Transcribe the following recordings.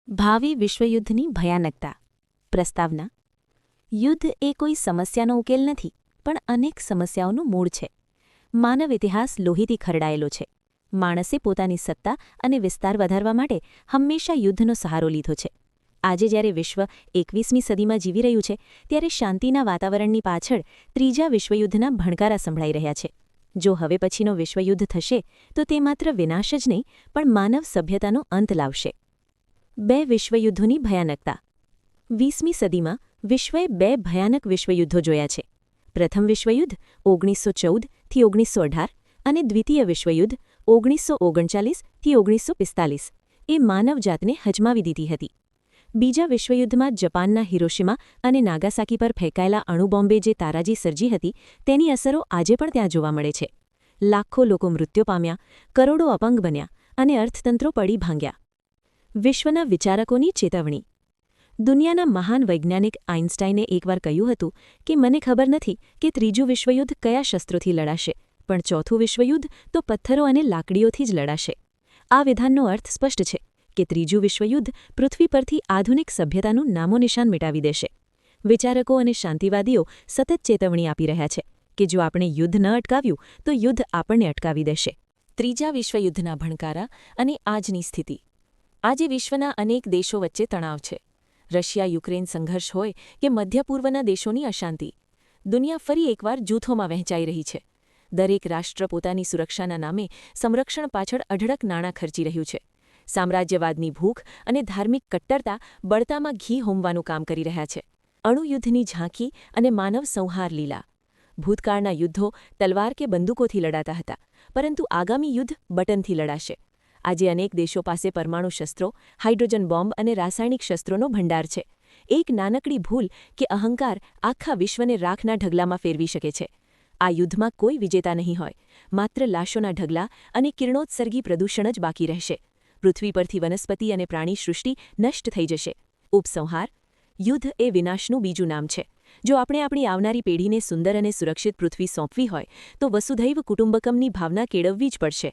ભાવિ વિશ્વયુદ્ધની ભયાનકતા પ્રસ્તાવના યુદ્ધ એ કોઈ સમસ્યાનો ઉકેલ નથી, પણ અનેક સમસ્યાઓનું મૂળ છે. માનવ ઇતિહાસ લોહીથી ખરડાયેલો છે. માણસે પોતાની સત્તા અને વિસ્તાર વધારવા માટે હંમેશા યુદ્ધનો સહારો લીધો છે. આજે જ્યારે વિશ્વ 21મી સદીમાં જીવી રહ્યું છે, ત્યારે શાંતિના વાતાવરણની પાછળ ત્રીજા વિશ્વયુદ્ધના ભણકારા સંભળાઈ રહ્યા છે. જો હવે પછીનો વિશ્વયુદ્ધ થશે, તો તે માત્ર વિનાશ જ નહીં, પણ માનવ સભ્યતાનો અંત લાવશે. 2 વિશ્વયુદ્ધોની ભયાનકતા. 20મી સદીમાં વિશ્વએ 2 ભયાનક વિશ્વયુદ્ધો જોયા છે. પ્રથમ વિશ્વયુદ્ધ 1914થી 1918 અને દ્વિતીય વિશ્વયુદ્ધ 1939થી 1945 એ માનવજાતને હચમાવી દીધી હતી. બીજા વિશ્વયુદ્ધમાં જાપાનના હિરોશિમા અને નાગાસાકી પર ફેંકાયેલા અણુબોમ્બે જે તારાજી સર્જી હતી, તેની અસરો આજે પણ ત્યાં જોવા મળે છે. લાખો લોકો મૃત્યુ પામ્યા, કરોડો અપંગ બન્યા અને અર્થતંત્રો પડી ભાંગ્યા. વિશ્વના વિચારકોની ચેતવણી. દુનિયાના મહાન વૈજ્ઞાનિક આઇન્સ્ટાઈને એકવાર કહ્યું હતું કે મને ખબર નથી કે ત્રીજું વિશ્વયુદ્ધ કયા શસ્ત્રોથી લડાશે, પણ ચોથું વિશ્વયુદ્ધ તો પથ્થરો અને લાકડીઓથી જ લડાશે. આ વિધાનનો અર્થ સ્પષ્ટ છે કે ત્રીજું વિશ્વયુદ્ધ પૃથ્વી પરથી આધુનિક સભ્યતાનું નામોનિશાન મિટાવી દેશે. વિચારકો અને શાંતિવાદીઓ સતત ચેતવણી આપી રહ્યા છે કે જો આપણે યુદ્ધ ન અટકાવ્યું તો યુદ્ધ આપણને અટકાવી દેશે. ત્રીજા વિશ્વયુદ્ધના ભણકારા અને આજની સ્થિતિ. આજે વિશ્વના અનેક દેશો વચ્ચે તણાવ છે. રશિયા યુક્રેન સંઘર્ષ હોય કે મધ્ય પૂર્વના દેશોની અશાંતિ. દુનિયા ફરી એકવાર જૂથોમાં વહેંચાઈ રહી છે. દરેક રાષ્ટ્ર પોતાની સુરક્ષાના નામે સંરક્ષણ પાછળ અઢળક નાણાં ખર્ચી રહ્યું છે. સામ્રાજ્યવાદની ભૂખ અને ધાર્મિક કટ્ટરતા બળતામાં ઘી હોમવાનું કામ કરી રહ્યા છે. અણુયુદ્ધની ઝાંખી અને માનવ સંહાર લીલા. ભૂતકાળના યુદ્ધો તલવાર કે બંદૂકોથી લડાતા હતા, પરંતુ આગામી યુદ્ધ બટનથી લડાશે. આજે અનેક દેશો પાસે પરમાણુ શસ્ત્રો, હાઇડ્રોજન બોમ્બ અને રાસાયણિક શસ્ત્રોનો ભંડાર છે. એક નાનકડી ભૂલ કે અહંકાર આખા વિશ્વને રાખના ઢગલામાં ફેરવી શકે છે. આ યુદ્ધમાં કોઈ વિજેતા નહીં હોય. માત્ર લાશોના ઢગલા અને કિરણોત્સર્ગી પ્રદૂષણ જ બાકી રહેશે. પૃથ્વી પરથી વનસ્પતિ અને પ્રાણી સૃષ્ટિ નષ્ટ થઈ જશે. ઉપસંહાર. યુદ્ધ એ વિનાશનું બીજું નામ છે. જો આપણે આપણી આવનારી પેઢીને સુંદર અને સુરક્ષિત પૃથ્વી સોંપવી હોય, તો વસુધૈવ કુટુંબકમની ભાવના કેળવવી જ પડશે.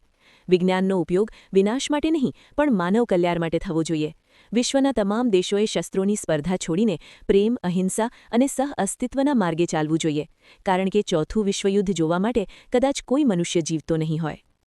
વિજ્ઞાનનો ઉપયોગ વિનાશ માટે નહીં, પણ માનવ કલ્યાણ માટે થવો જોઈએ. વિશ્વના તમામ દેશોએ શસ્ત્રોની સ્પર્ધા છોડીને પ્રેમ, અહિંસા અને સહઅસ્તિત્વના માર્ગે ચાલવું જોઈએ, કારણ કે ચોથું વિશ્વયુદ્ધ જોવા માટે કદાચ કોઈ મનુષ્ય જીવતો નહીં હોય.